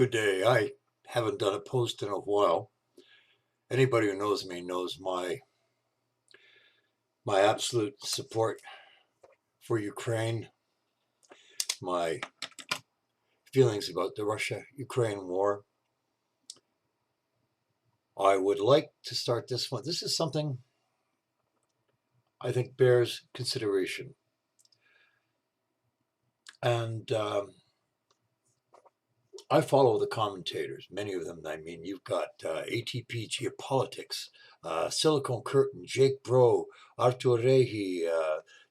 Good day. I haven't done a post in a while. Anybody who knows me knows my absolute support for Ukraine, my feelings about the Russia-Ukraine war. I would like to start this one. This is something I think bears consideration. And I follow the commentators, many of them. I mean, you've got ATP Geopolitics, Silicon Curtain, Jake Bro, Artur Rehi,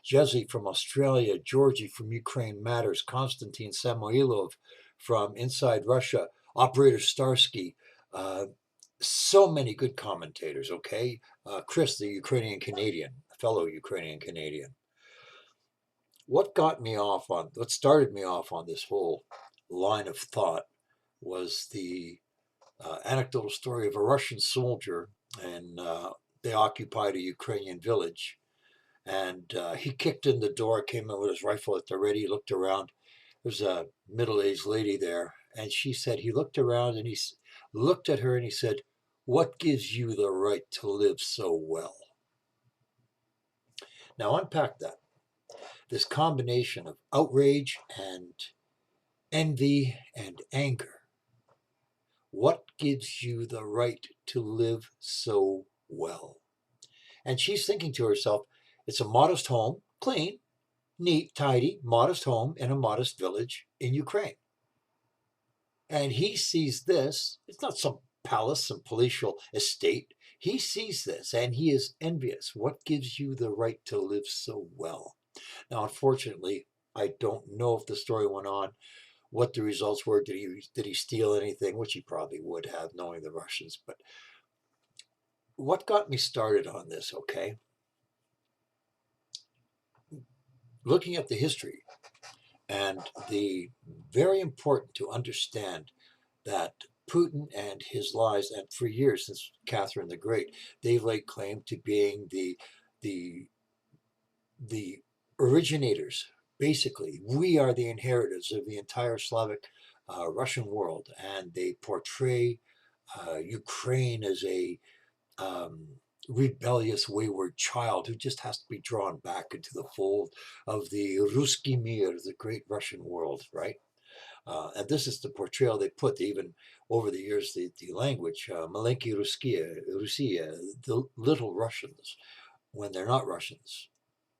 Jesse from Australia, Georgie from Ukraine Matters, Konstantin Samoilov from Inside Russia, Operator Starsky. So many good commentators, okay? Chris, the Ukrainian Canadian, fellow Ukrainian Canadian. What started me off on this whole line of thought was the anecdotal story of a Russian soldier, and they occupied a Ukrainian village. And he kicked in the door, came in with his rifle at the ready, looked around. There's a middle-aged lady there, and she said he looked around and he looked at her and he said, "What gives you the right to live so well?" Now unpack that. This combination of outrage and envy and anger. What gives you the right to live so well? And she's thinking to herself, it's a modest home, clean, neat, tidy, modest home in a modest village in Ukraine. And he sees this, it's not some palace, some palatial estate. He sees this and he is envious. What gives you the right to live so well? Now, unfortunately, I don't know if the story went on, what the results were. Did he steal anything? Which he probably would have, knowing the Russians. But what got me started on this, okay? Looking at the history, and the very important to understand that Putin and his lies, and for years since Catherine the Great, they've laid claim to being the the originators. Basically, we are the inheritors of the entire Slavic Russian world, and they portray Ukraine as a um, rebellious, wayward child who just has to be drawn back into the fold of the Ruski Mir, the great Russian world, right? And this is the portrayal they put, even over the years, the language, Malenki Russia, the little Russians, when they're not Russians.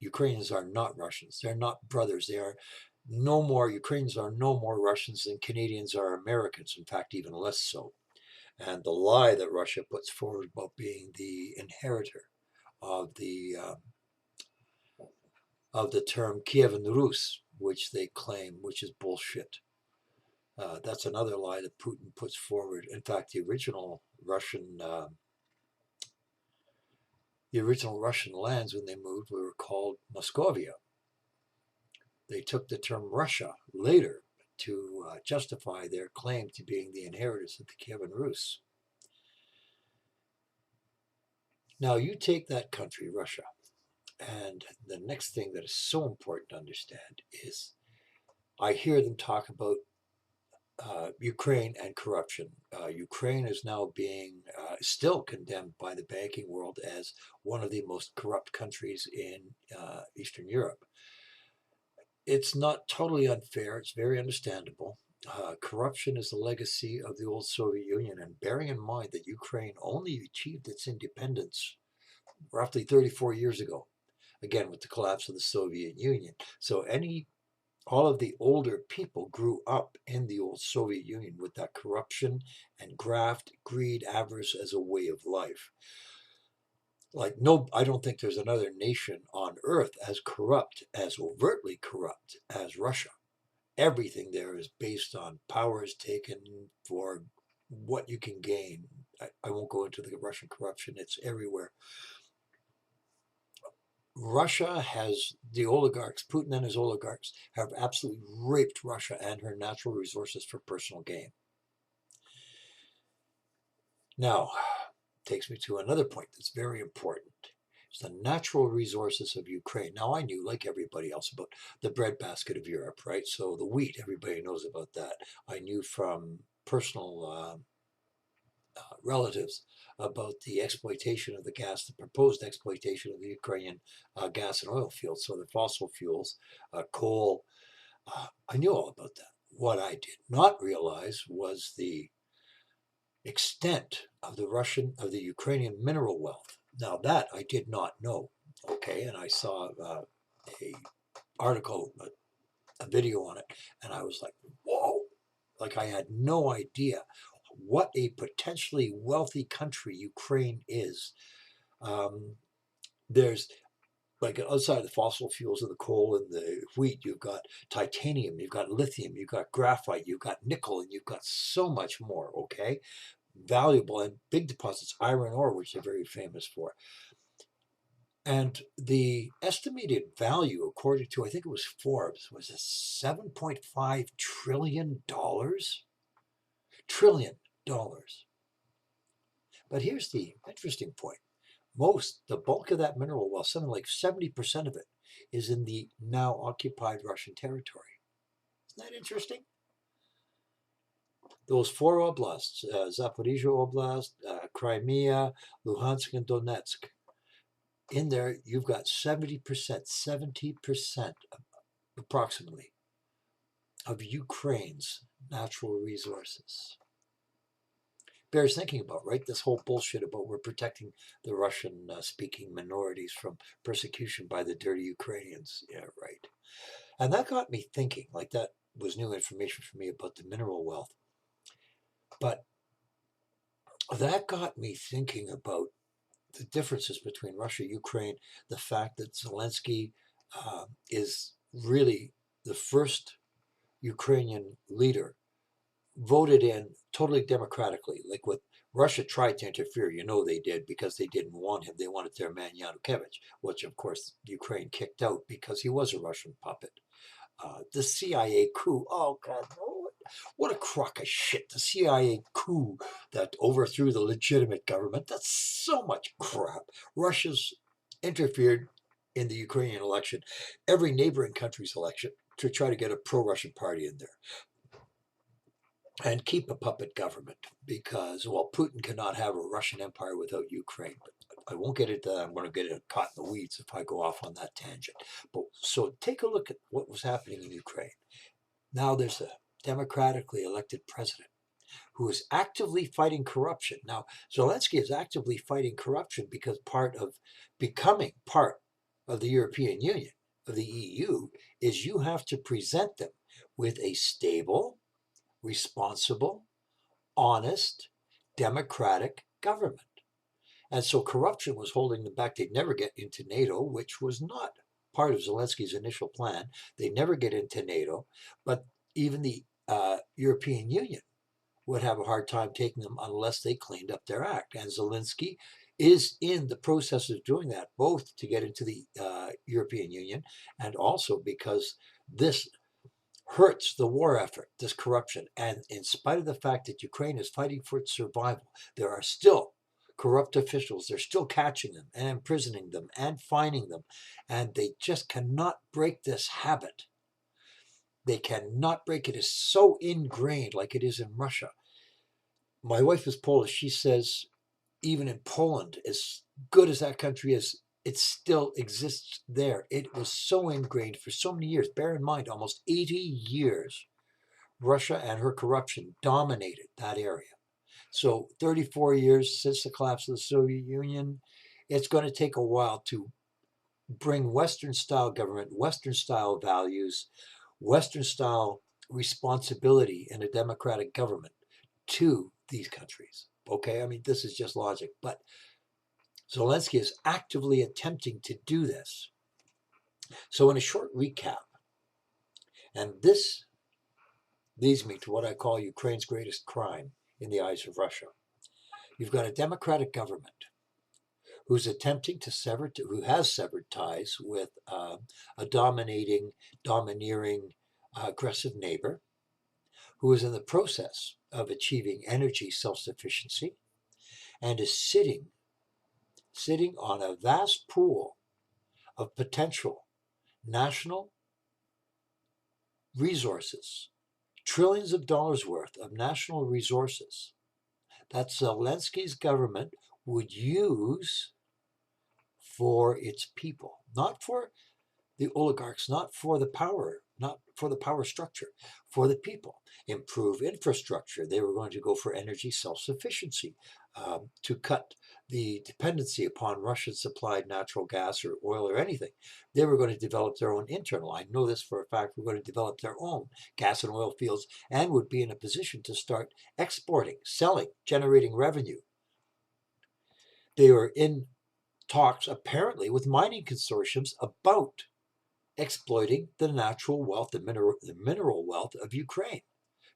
Ukrainians are not Russians. They're not brothers. They are no more, Ukrainians are no more Russians than Canadians are Americans, in fact, even less so. And the lie that Russia puts forward about being the inheritor of the term Kievan Rus, which they claim, which is bullshit. That's another lie that Putin puts forward. In fact, the original Russian lands when they moved were called Moscovia. They took the term Russia later to justify their claim to being the inheritors of the Kievan Rus. Now you take that country, Russia, and the next thing that is so important to understand is I hear them talk about Ukraine and corruption. Ukraine is now being still condemned by the banking world as one of the most corrupt countries in Eastern Europe. It's not totally unfair. It's very understandable. Corruption is the legacy of the old Soviet Union, and bearing in mind that Ukraine only achieved its independence roughly 34 years ago, again with the collapse of the Soviet Union. So all of the older people grew up in the old Soviet Union with that corruption and graft, greed, avarice as a way of life. Like, no, I don't think there's another nation on earth as corrupt, as overtly corrupt as Russia. Everything there is based on powers taken for what you can gain. I won't go into the Russian corruption, it's everywhere. Russia has the oligarchs, Putin and his oligarchs, have absolutely raped Russia and her natural resources for personal gain. Now, takes me to another point that's very important. It's the natural resources of Ukraine. Now, I knew, like everybody else, about the breadbasket of Europe, right? So the wheat, everybody knows about that. I knew from personal relatives about the exploitation of the gas, the proposed exploitation of the Ukrainian gas and oil fields. So the fossil fuels, coal, I knew all about that. What I did not realize was the extent of the Ukrainian mineral wealth. Now that I did not know. Okay, and I saw a article, a video on it, and I was like, whoa! Like I had no idea what a potentially wealthy country Ukraine is. There's like outside of the fossil fuels and the coal and the wheat, you've got titanium, you've got lithium, you've got graphite, you've got nickel, and you've got so much more. Okay, valuable and big deposits, iron ore, which they're very famous for. And the estimated value, according to, I think it was Forbes, was a $7.5 trillion. Trillion dollars. But here's the interesting point. The bulk of that mineral wealth, something like 70% of it, is in the now occupied Russian territory. Isn't that interesting? Those four oblasts, Zaporizhia Oblast, Crimea, Luhansk, and Donetsk, in there you've got 70% approximately of Ukraine's natural resources. Bears thinking about, right? This whole bullshit about we're protecting the Russian speaking minorities from persecution by the dirty Ukrainians. Yeah, right. And that got me thinking, like that was new information for me about the mineral wealth. But that got me thinking about the differences between Russia, Ukraine, the fact that Zelensky is really the first Ukrainian leader voted in totally democratically. Like with Russia tried to interfere, they did, because they didn't want him. They wanted their man Yanukovych, which of course Ukraine kicked out because he was a Russian puppet. The CIA coup, oh God, what a crock of shit. The CIA coup that overthrew the legitimate government, that's so much crap. Russia's interfered in the Ukrainian election, every neighboring country's election, to try to get a pro-Russian party in there and keep a puppet government, because, well, Putin cannot have a Russian empire without Ukraine. But I won't get into that. I'm going to get caught in the weeds if I go off on that tangent. But so take a look at what was happening in Ukraine. Now there's a democratically elected president who is actively fighting corruption. Now, Zelensky is actively fighting corruption because becoming part of the European Union, of the EU, is you have to present them with a stable, responsible, honest, democratic government. And so corruption was holding them back. They'd never get into NATO, which was not part of Zelensky's initial plan. They'd never get into NATO, but even the European Union would have a hard time taking them unless they cleaned up their act. And Zelensky is in the process of doing that, both to get into the European Union and also because this hurts the war effort, this corruption. And in spite of the fact that Ukraine is fighting for its survival, there are still corrupt officials. They're still catching them and imprisoning them and fining them. And they just cannot break this habit. They cannot break it. It's so ingrained, like it is in Russia. My wife is Polish. She says even in Poland, as good as that country is, it still exists there. It was so ingrained for so many years. Bear in mind, almost 80 years, Russia and her corruption dominated that area. So 34 years since the collapse of the Soviet Union, it's going to take a while to bring Western-style government, Western-style values, Western-style responsibility in a democratic government to these countries. Okay, I mean, this is just logic, but Zelensky is actively attempting to do this. So in a short recap, and this leads me to what I call Ukraine's greatest crime in the eyes of Russia. You've got a democratic government who's attempting to who has severed ties with a domineering, aggressive neighbor, who is in the process of achieving energy self-sufficiency and is sitting on a vast pool of potential national resources, trillions of dollars worth of national resources that Zelensky's government would use for its people, not for the oligarchs, not for the power structure, for the people. Improve infrastructure. They were going to go for energy self-sufficiency, to cut the dependency upon Russian supplied natural gas or oil or anything. They were going to develop their own internal. I know this for a fact. We're going to develop their own gas and oil fields and would be in a position to start exporting, selling, generating revenue. They were in talks apparently with mining consortiums about exploiting the natural wealth, the mineral wealth of Ukraine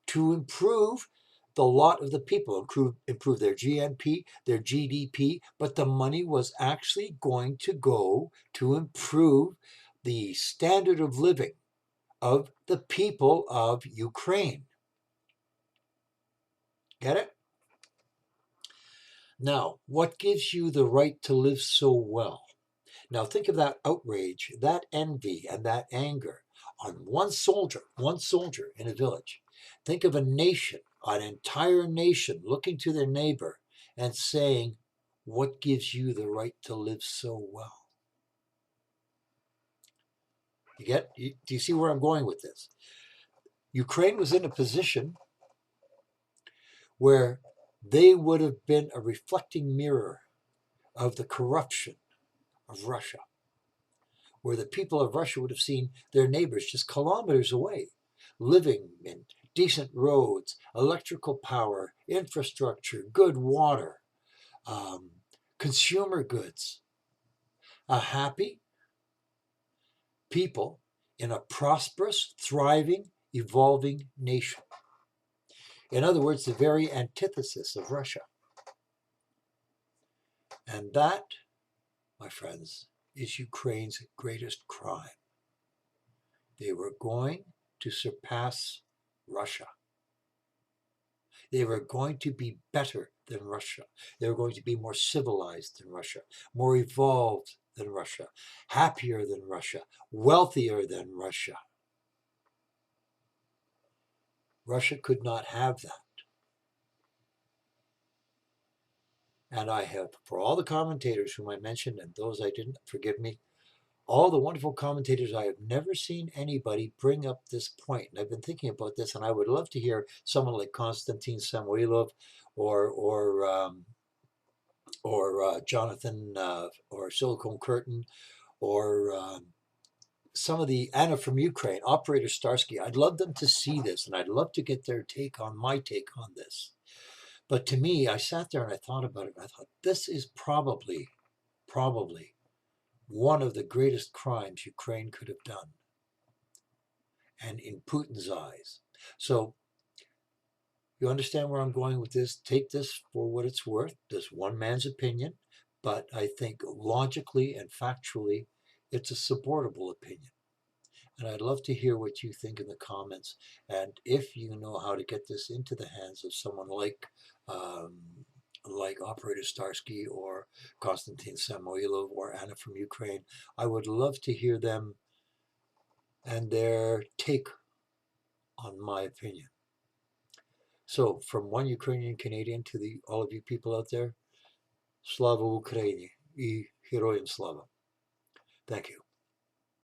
to improve the lot of the people, improve their GNP, their GDP, but the money was actually going to go to improve the standard of living of the people of Ukraine. Get it? Now, what gives you the right to live so well? Now think of that outrage, that envy, and that anger on one soldier in a village. Think of a nation, an entire nation looking to their neighbor and saying, what gives you the right to live so well? Do you see where I'm going with this? Ukraine was in a position where they would have been a reflecting mirror of the corruption of Russia, where the people of Russia would have seen their neighbors just kilometers away, living in decent roads, electrical power, infrastructure, good water, consumer goods, a happy people in a prosperous, thriving, evolving nation. In other words, the very antithesis of Russia. And that, my friends, is Ukraine's greatest crime. They were going to surpass Russia. They were going to be better than Russia. They were going to be more civilized than Russia, more evolved than Russia, happier than Russia, wealthier than Russia. Russia could not have that. And I have, for all the commentators whom I mentioned and those I didn't, forgive me, all the wonderful commentators, I have never seen anybody bring up this point. And I've been thinking about this, and I would love to hear someone like Konstantin Samoilov or Jonathan or Silicon Curtain or some of the Anna from Ukraine, Operator Starsky. I'd love them to see this, and I'd love to get their take on my take on this. But to me, I sat there and I thought about it, and I thought, this is probably one of the greatest crimes Ukraine could have done. And in Putin's eyes. So you understand where I'm going with this? Take this for what it's worth. This one man's opinion, but I think logically and factually, it's a supportable opinion. And I'd love to hear what you think in the comments. And if you know how to get this into the hands of someone like Operator Starsky or Konstantin Samoilov or Anna from Ukraine, I would love to hear them and their take on my opinion. So from one Ukrainian Canadian to all of you people out there, Slava Ukraini и Heroyam Slava. Thank you.